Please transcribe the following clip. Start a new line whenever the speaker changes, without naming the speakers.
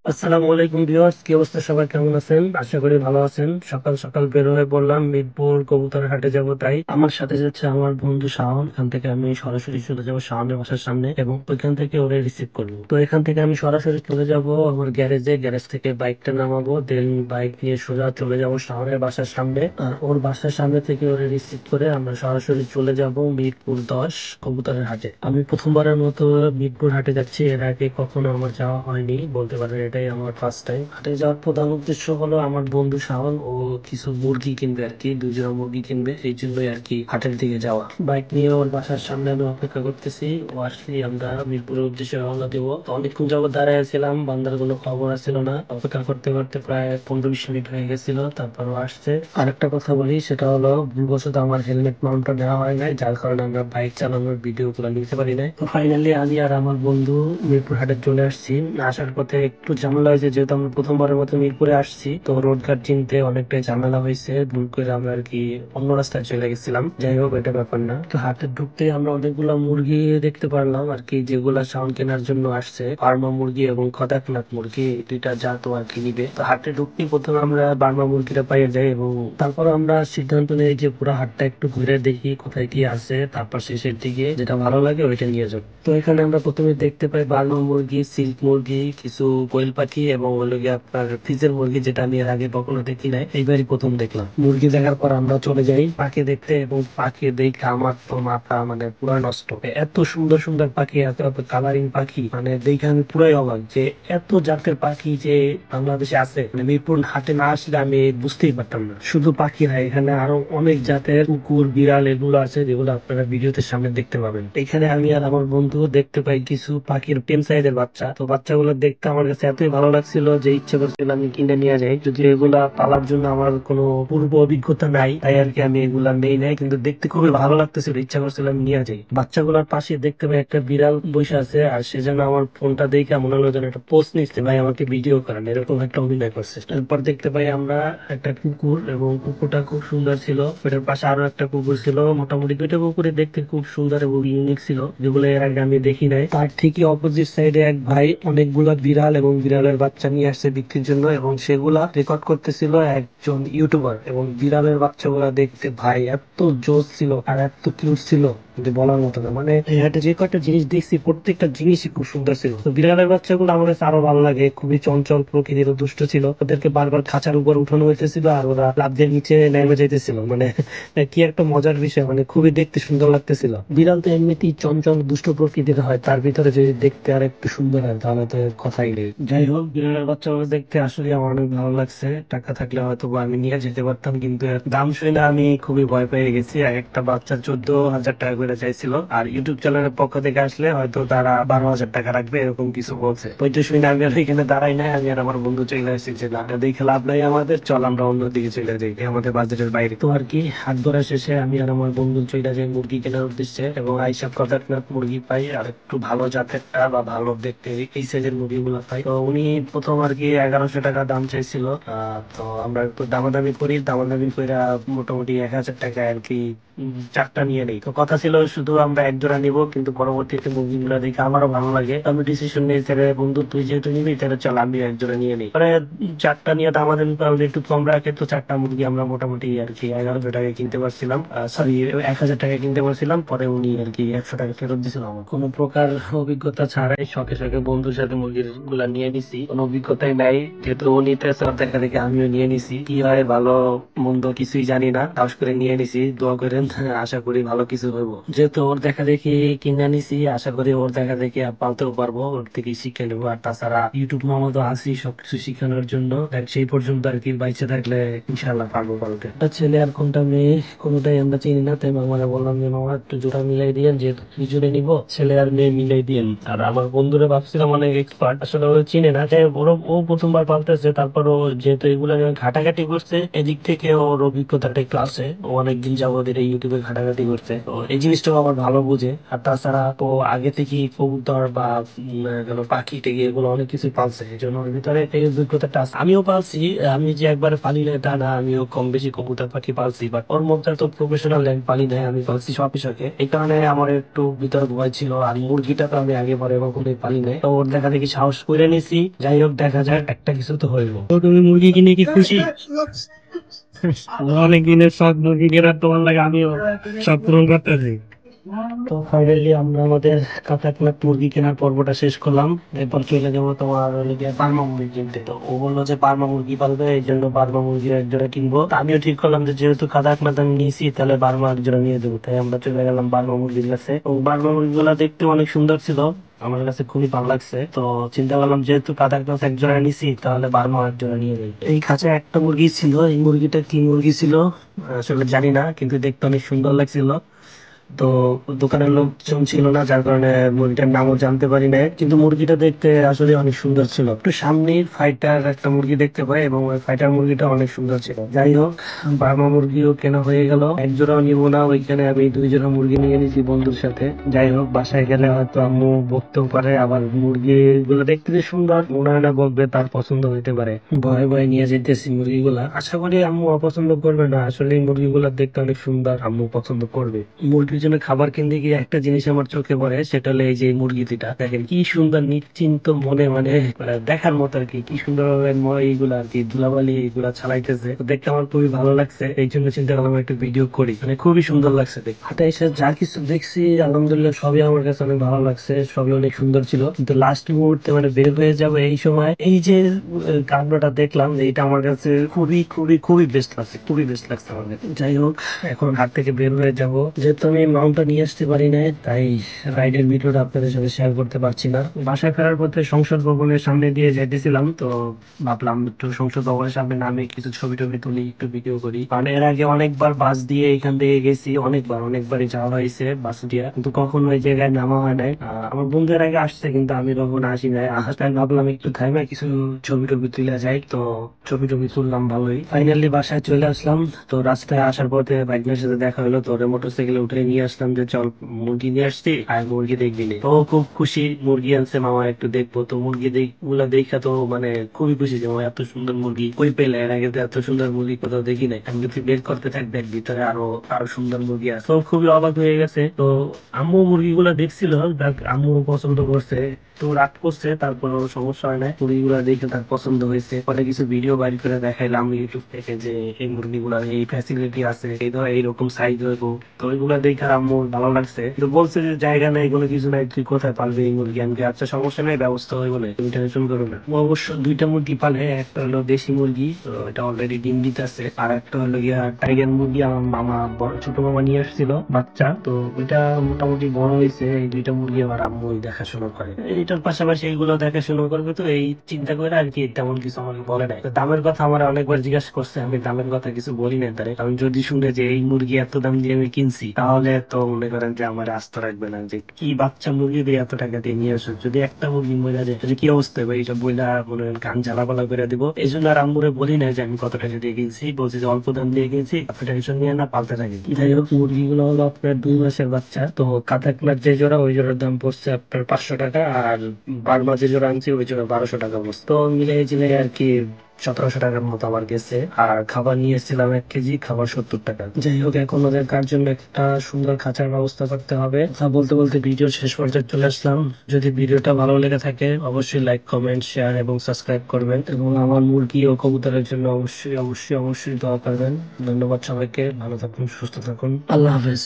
আসসালামু আলাইকুম ভিউয়ার্স, কি অবস্থা? সবাই কেমন আছেন? আশা করি ভালো আছেন। সকাল সকাল বের হয়ে পড়লাম মিরপুর কবুতর হাটে যাব, তাই আমার সাথে যাচ্ছে আমার বন্ধু শাওন। এখান থেকে আমি সরাসরি চলে যাব শাওনের বাসার সামনে এবং ওইখান থেকে ওরে রিসিভ করবো। তো এখান থেকে আমি সরাসরি চলে যাব আমার গ্যারেজে, গ্যারেজ থেকে বাইকটা নামাবো, দেন বাইক নিয়ে সোজা চলে যাব শাওনের বাসার সামনে। আর ওর বাসার সামনে থেকে ওরে রিসিভ করে আমরা সরাসরি চলে যাব মিরপুর 10 কবুতরের হাটে। আমি প্রথমবারের মতো মিরপুর হাটে যাচ্ছি, এর আগে কখনো আমার যাওয়া হয়নি বলতে পারেন, এটাই আমার ফার্স্ট টাইম। হাটে যাওয়ার প্রধান উদ্দেশ্য হলো আমার বন্ধু শাওন ও কিছু মুরগি কিনবে আর কি, 2 জোড়া মুরগি কিনবে, এই জন্যই আর কি হাটের দিকে যাওয়া। বাইক নিয়ে ওর বাসার সামনে আমি অপেক্ষা করতেছি, ও আসলেই আমরা মিরপুরের উদ্দেশ্যে রওনা দেবো। তো অনেকক্ষণ যাবত দাঁড়ায় ছিলাম, বান্দার কোনো খবর আসছিল না। অপেক্ষা করতে করতে প্রায় 15-20 মিনিট হয়ে গেছিল, তারপর ও আসছে। আরেকটা কথা বলি, সেটা হলো ভুলবশত আমার হেলমেট মাউন্টটা নেওয়া হয় নাই, যার কারণে আমরা বাইক চালানোর ভিডিও গুলো নিতে পারি নাই। তো ফাইনালি আমি আর আমার বন্ধু মিরপুর হাটে চলে আসছি। আসার পথে একটু ঝামেলা হয়েছে, যেহেতু আমরা প্রথমবারের মতো মিরপুরে আসছি, তো রোড ঘাট চিনতে অনেকটাই ঝামেলা হয়েছে। ভুল করে আমরা আর কি অন্য রাস্তায় চলে গেছিলাম। যাই হোক, এটা ব্যাপার না। তো হাটে ঢুকতে আমরা অনেকগুলা মুরগি দেখতে পারলাম আর কি, যেগুলা শাওন কেনার জন্য আসছে। বার্মা মুরগি এবং কদাকনাথ মুরগি, দুইটা জাত আর কি নিবে। তো হাটে ঢুকতেই প্রথমে আমরা বার্মা মুরগিটা পাইয়ে যাই এবং তারপর আমরা সিদ্ধান্ত নিই যে পুরো হাটটা একটু ঘুরে দেখি কোথায় কি আছে, তারপর শেষের দিকে যেটা ভালো লাগে ওইটা নিয়ে যাবো। তো এখানে আমরা প্রথমে দেখতে পাই বার্মা মুরগি, সিল্ক মুরগি, কিছু কোয়েল পাখি এবং হলো গিয়ে আপনার ফ্রিজের মুরগি, যেটা আমি এর আগে কখনো দেখি নাই, এইবারই প্রথম দেখলাম। মুরগি দেখার পর আমরা চলে যাই পাখি দেখতে এবং পাখি দেখে আমার তো মাথা মানে পুরো নষ্ট। এত সুন্দর সুন্দর পাখি, এত এত কালারিং পাখি, মানে দেখে আমি পুরাই অবাক যে এত জাতের পাখি যে বাংলাদেশে আছে। মানে মিরপুর হাটে না আসলে আমি বুঝতেই পারতাম না। শুধু পাখি না, এখানে আরো অনেক জাতের কুকুর, বিড়াল এগুলো আছে, যেগুলো আপনারা ভিডিওতে সামনে দেখতে পাবেন। এখানে আমি আর আমার বন্ধু দেখতে পাই কিছু পাখির টেম সাইজের বাচ্চা। তো বাচ্চাগুলো দেখতে আমার কাছে এতই ভালো লাগছিল যে ইচ্ছে করছিল আমি কিনে নিয়ে যাই। যদি এগুলা পালার জন্য আমার কোনো পূর্ব অভিজ্ঞতা নাই, তাই আর কি আমি এগুলা নেই নাই, কিন্তু দেখতে খুবই ভালো লাগতেছিল, ইচ্ছা করছিল আমি নিয়ে যাই। বাচ্চাগুলোর পাশে দেখতে পাই একটা বিড়াল বসে আছে, আর সে যেন আমার ফোনটা দেখে মনে হলো যেন একটা পোস্ট নিচ্ছে, ভাই আমাকে ভিডিও করেন, এরকম একটা অভিনয় করছে। এরপর দেখতে পাই আমরা একটা কুকুর এবং কুকুরটা খুব সুন্দর ছিল। এটার পাশে আরো একটা কুকুর ছিল। মোটামুটি দুইটা কুকুরে দেখতে খুব সুন্দর এবং ইউনিক ছিল, যেগুলো এর আগে আমি দেখি নাই। তার ঠিকই অপোজিট সাইডে এক ভাই অনেকগুলা বিড়াল এবং বিড়ালের বাচ্চা নিয়ে আসছে বিক্রির জন্য, এবং সেগুলা রেকর্ড করতেছিল একজন ইউটিউবার। এবং বিড়ালের বাচ্চাগুলা দেখতে ভাই এত জোস ছিল আর এত কিউট ছিল যে বলার মতো না। মানে এই হাটে যে কয়েকটা জিনিস দেখছি প্রত্যেকটা জিনিসই খুব সুন্দর ছিল। তো বিড়ালের বাচ্চাগুলো আমার কাছে আরো ভালো লাগে, খুবই চঞ্চল প্রকৃতির ও দুষ্ট ছিল। ওদেরকে বারবার খাঁচার উপর উঠানো হইতেছিল আর ওরা লাফ দিয়ে নিচে নেমে যাইতেছিল, মানে কি একটা মজার বিষয়, মানে খুবই দেখতে সুন্দর লাগতেছিল। বিড়াল তো এমনিতেই চঞ্চল দুষ্ট প্রকৃতির হয়, তার ভিতরে যদি দেখতে আর একটু সুন্দর হয় তাহলে তো কথাই নেই। যাই হোক, বিড়ালের বাচ্চাগুলো দেখতে আসলে আমার অনেক ভালো লাগছে। টাকা থাকলে হয়তো বা আমি নিয়ে যেতে পারতাম, কিন্তু এর দাম শুনে আমি খুবই ভয় পেয়ে গেছি। আর একটা বাচ্চা 14,000 টাকা করে চাইছিল, আর ইউটিউব চ্যানেলের পক্ষ থেকে আসলে হয়তো তারা 12,000 টাকা রাখবে, এরকম কিছু বলছে। ওইটা শুনে আমি আর এখানে দাঁড়াই নাই, আমি আর আমার বন্ধু চলে আসছি যে না, এটা দেখে লাভ নাই আমাদের, চল আমরা অন্যদিকে চলে যাই, এটা আমাদের বাজেটের বাইরে। তো আর কি হাট ধরা শেষে আমি আর আমার বন্ধু চলে যাই মুরগি কেনার উদ্দেশ্যে, এবং আইসা কদাকনাথ মুরগি পাই, আর একটু ভালো জাতেরটা বা ভালো দেখতে এই সাইজের মুরগিগুলো পাই। তো উনি প্রথম আর কি 1100 টাকা দাম চাইছিল। তো আমরা একটু দামাদামি করি, দামাদামি করে মোটামুটি 1000 টাকা আর কি চারটা নিয়ে নেই। তো কথা ছিল শুধু আমরা এক জোড়া নিবো, কিন্তু পরবর্তীতে মুভিগুলো দেখে আমারও ভালো লাগে, আমি ডিসিশন নিই তাহলে বন্ধু তুই যেহেতু নিবি তাহলে চল আমি এক জোড়া নিয়ে নিই। মানে চারটা নিয়ে দামাদামি করলে একটু কম রাখে, তো চারটা মুরগি আমরা মোটামুটি আর কি 1100 টাকায় কিনতে পারছিলাম, সরি 1000 টাকায় কিনতে পারছিলাম। পরে উনি আর কি 100 টাকা ফেরত দিয়েছিল আমার। কোনো প্রকার অভিজ্ঞতা ছাড়াই শখে শখে বন্ধুর সাথে মুরগির গুলা নিয়ে নিছি, কোনো অভিজ্ঞতাই নাই, যেহেতু ও নিতেছে ওর দেখা দেখে আমিও নিয়ে নিছি। কি হয় ভালো মন্দ কিছুই জানি না, সাহস করে নিয়ে নিছি, দোয়া করেন আশা করি ভালো কিছু হইব। যেহেতু ওর দেখা দেখি কিনে নিছি, আশা করি ওর দেখা দেখি আর পালতেও পারবো, ওর থেকে শিখে নেবো। আর তাছাড়া ইউটিউব মামা তো আছি সবকিছু শিখানোর জন্য, দেখ সেই পর্যন্ত আর কি বাইচে থাকলে ইনশাল্লাহ পারবো পালতে। একটা ছেলে আর কোনটা মেয়ে কোনোটাই আমরা চিনি না, তাই মামারা বললাম যে মামা একটু জোড়া মিলাই দিয়েন, যেহেতু দুজনে নিবো, ছেলে আর মেয়ে মিলাই দিয়েন। আর আমার বন্ধুরা ভাবছিলাম অনেক এক্সপার্ট, আসলে ও চিনে না, তাই ও প্রথমবার পালতেছে। তারপর ও যেহেতু এগুলো ঘাটাঘাটি করছে, এদিক থেকে ওর অভিজ্ঞতাটা একটু আছে, ও অনেকদিন যাবত এটা ইউটিউবে ঘাটাঘাটি করছে, তো এই জিনিসটাও আমার ভালো বুঝে। আর তাছাড়া তো আগে থেকে কবুতর বা পাখি টেকি এগুলো অনেক কিছু পালছে, এই জন্য ওর ভিতরে এই অভিজ্ঞতাটা আছে। আমিও পালছি, আমি যে একবারে পালি না তা না, আমিও কম বেশি কবুতর পাখি পালছি, বাট ওর মধ্যে তো প্রফেশনাল পালি নাই, আমি পালছি শখে শখে। এই কারণে আমার একটু ভিতরে ভয় ছিল। আর মুরগিটা তো আমি আগে পরে কখনোই পালি নাই, তো ওর দেখা দেখি সাহস করে নিছি। যাই হোক, দেখা যাক একটা কিছু তো হইব। তো তুমি মুরগি কিনে কি খুশি? অনেক দিনের শখ মুরগি কেনার, তোমার লাগে আমিও সব পূরণ করতেছি। তো ফাইনালি আমরা আমাদের কাতারনাথ মুরগি কেনার পর্বটা শেষ করলাম। এরপর চলে যাবো তোমার হলো গিয়ে বার্মা মুরগি কিনতে। তো ও বললো যে বার্মা মুরগি পালবে, এই জন্য বার্মা মুরগি এক জোড়া কিনবো। তো আমিও ঠিক করলাম যে যেহেতু কাতারনাথ আমি নিয়েছি, তাহলে বার্মা এক জোড়া নিয়ে দেবো। তাই আমরা চলে গেলাম বার্মা মুরগির কাছে। তো বার্মা মুরগিগুলা দেখতে অনেক সুন্দর ছিল, আমার কাছে খুবই ভালো লাগছে। তো চিন্তা করলাম যেহেতু কাতারনাথ এক জোড়া নিছি, তাহলে বার্মা এক জোড়া নিয়ে যাই। এই খাঁচায় একটা মুরগি ছিল, এই মুরগিটা কি মুরগি ছিল আসলে জানি না, কিন্তু দেখতে অনেক সুন্দর লাগছিল। তো দোকানের লোকজন ছিল না, যার কারণে মুরগিটার নামও জানতে পারি না, কিন্তু মুরগিটা দেখতে আসলে অনেক সুন্দর ছিল। একটু সামনের ফাইটার একটা মুরগি দেখতে পাই, এবং ওই ফাইটার মুরগিটা অনেক সুন্দর ছিল। যাই হোক, বার্মা মুরগিও কেনা হয়ে গেল। এক জোড়াও নিবো না, ওইখানে আমি 2 জোড়া মুরগি নিয়ে নিয়েছি বন্ধুর সাথে। যাই হোক, বাসায় গেলে হয়তো আম্মু বকতেও পারে, আবার মুরগি গুলো দেখতে যে সুন্দর মনে হয় না বকবে, তার পছন্দ হইতে পারে। ভয়ে ভয়ে নিয়ে যেতেছি মুরগিগুলা, আশা করি আম্মু অপছন্দ করবে না। আসলে এই মুরগিগুলা দেখতে অনেক সুন্দর, আম্মু পছন্দ করবে। মুরগির জন্য খাবার কিনতে গিয়ে একটা জিনিস আমার চোখে পড়ে, সেটা হলো এই যে এই মুরগি দুইটা দেখেন কি সুন্দর নিশ্চিন্ত মনে, মানে দেখার মতো আর কি। কি সুন্দর ভাবে এইগুলা আর কি ধুলাবালি এগুলা ছাড়াইতেছে, তো দেখতে আমার খুবই ভালো লাগছে। এই জন্য চিন্তা করলাম একটু ভিডিও করি, মানে খুবই সুন্দর লাগছে দেখতে। হাটে এসে যা কিছু দেখছি আলহামদুলিল্লাহ সবই আমার কাছে অনেক ভালো লাগছে, সবই অনেক সুন্দর ছিল। কিন্তু লাস্ট মুহূর্তে মানে বের হয়ে যাবে এই সময় এই যে কাণ্ডটা দেখলাম, যে এটা আমার কাছে খুবই খুবই খুবই বেস্ট লাগছে, খুবই বেস্ট লাগছে আমার কাছে। যাই হোক, এখন হাট থেকে বের হয়ে যাব। যেহেতু আমি মাউন্টটা নিয়ে আসতে পারি না, তাই রাইডের ভিডিওটা আপনাদের সাথে শেয়ার করতে পারছি না। বাসায় ফেরার পথে সংসদ ভবনের সামনে দিয়ে যাইতেছিলাম, তো ভাবলাম একটু সংসদ ভবনের সামনে নামে কিছু ছবি টবি তুলি, একটু ভিডিও করি। কারণ এর আগে অনেকবার বাস দিয়ে এখান থেকে গেছি, অনেকবারই যাওয়া হয়েছে বাস দিয়ে, কিন্তু কখনো ওই জায়গায় নামা হয় নাই। আমার বন্ধুদের আগে আসছে, কিন্তু আমি কখনো আসি নাই। তাই ভাবলাম একটু থাইমা কিছু ছবি টবি তুলে যাই, তো ছবি টবি তুললাম ভালোই। ফাইনালি বাসায় চলে আসলাম। তো রাস্তায় আসার পথে বাইকের সাথে দেখা হলো, তো ওরে মোটরসাইকেলে উঠে নিয়ে আসলাম যে চল মুরগি নিয়ে আসছি, আর মুরগি দেখবি নি। তো ও খুব খুশি, মুরগি আনছে মামা একটু দেখবো। তো মুরগি গুলা দেখা তো মানে খুবই খুশি যে মামা এত সুন্দর মুরগি কই পেলে, এর আগে তো এত সুন্দর মুরগি কোথাও দেখি নাই। আমি যদি বের করতে থাক দেখ ভিতরে আরো আরো সুন্দর মুরগি আছে। তো খুবই অবাক হয়ে গেছে। তো আম্মু মুরগিগুলা দেখছিল, দেখ আম্মু পছন্দ করছে, তো রাগ করছে, তারপর সমস্যা হয় না। মুরগিগুলা দেখে তার পছন্দ হয়েছে। পরে কিছু ভিডিও বাইর করে দেখাইলাম ইউটিউব থেকে, যে এই মুরগিগুলার এই ফ্যাসিলিটি আছে, এই ধর এইরকম সাইজ হইব। তো ওইগুলা দেখে আম্মুর ভালো লাগছে, কিন্তু বলছে যে জায়গা নেই, কোনো কিছু নাই, তুই কোথায় পালবি এই মুরগি? আমি কি, আচ্ছা সমস্যা নেই, ব্যবস্থা হয়ে বলে, তুমি টেনশন করো না। ও অবশ্য 2টা মুরগি পালে, একটা হলো দেশি মুরগি, তো এটা অলরেডি ডিম দিতেছে। আর একটা হলো গিয়া টাইগার মুরগি, আমার মামা ছোট মামা নিয়ে আসছিল বাচ্চা, তো ওইটা মোটামুটি বড় হয়েছে। এই 2টা মুরগি আমার আম্মু দেখাশোনা করে, এটার পাশাপাশি এইগুলো দেখাশোনা করবে। তো এই চিন্তা করে আর কি তেমন কিছু আমাকে বলে নাই। তো দামের কথা আমার অনেকবার জিজ্ঞাসা করছে, আমি দামের কথা কিছু বলি না তারে, কারণ যদি শুনে যে এই মুরগি এত দাম দিয়ে আমি কিনছি, তাহলে তো মনে করেন যে আমার আস্থা রাখবে না, যে কি বাচ্চা মুরগি দিয়ে এত টাকা দিয়ে নিয়ে আসো, যদি একটা মুরগি মরে যায় তাহলে কি অবস্থা হবে, এইসব বইলা মনে করেন কান ঝালাপালা করে দিব। এই জন্য আর আম্মুরে বলি না যে আমি কত টাকা দিয়ে কিনছি, বলছি যে অল্প দাম দিয়ে কিনছি, আপনি টেনশন নিয়ে না, পালতে থাকি। যাই হোক, মুরগিগুলো হলো আপনার 2 মাসের বাচ্চা। তো কাতাকনাথ যে জোড়া, ওই জোড়ার দাম পড়ছে আপনার 500 টাকা, আর বার্মা যে জোড়া আনছি ওই জোড়া 1200 টাকা পড়ছে। তো মিলে জিলে আর কি 1700 টাকার মতো আমার গেছে। আর খাবার নিয়ে এসেছিলাম 1 কেজি, খাবার 70 টাকা। যাই হোক, এখন ওদের কার জন্য একটা সুন্দর খাঁচার ব্যবস্থা করতে হবে। কথা বলতে বলতে ভিডিও শেষ পর্যায়ে চলে আসলাম। যদি ভিডিওটা ভালো লেগে থাকে অবশ্যই লাইক, কমেন্ট, শেয়ার এবং সাবস্ক্রাইব করবেন, এবং আমার মুরগি ও কবুতরের জন্য অবশ্যই অবশ্যই অবশ্যই দোয়া করবেন। ধন্যবাদ সবাইকে, ভালো থাকুন, সুস্থ থাকুন, আল্লাহ হাফেজ।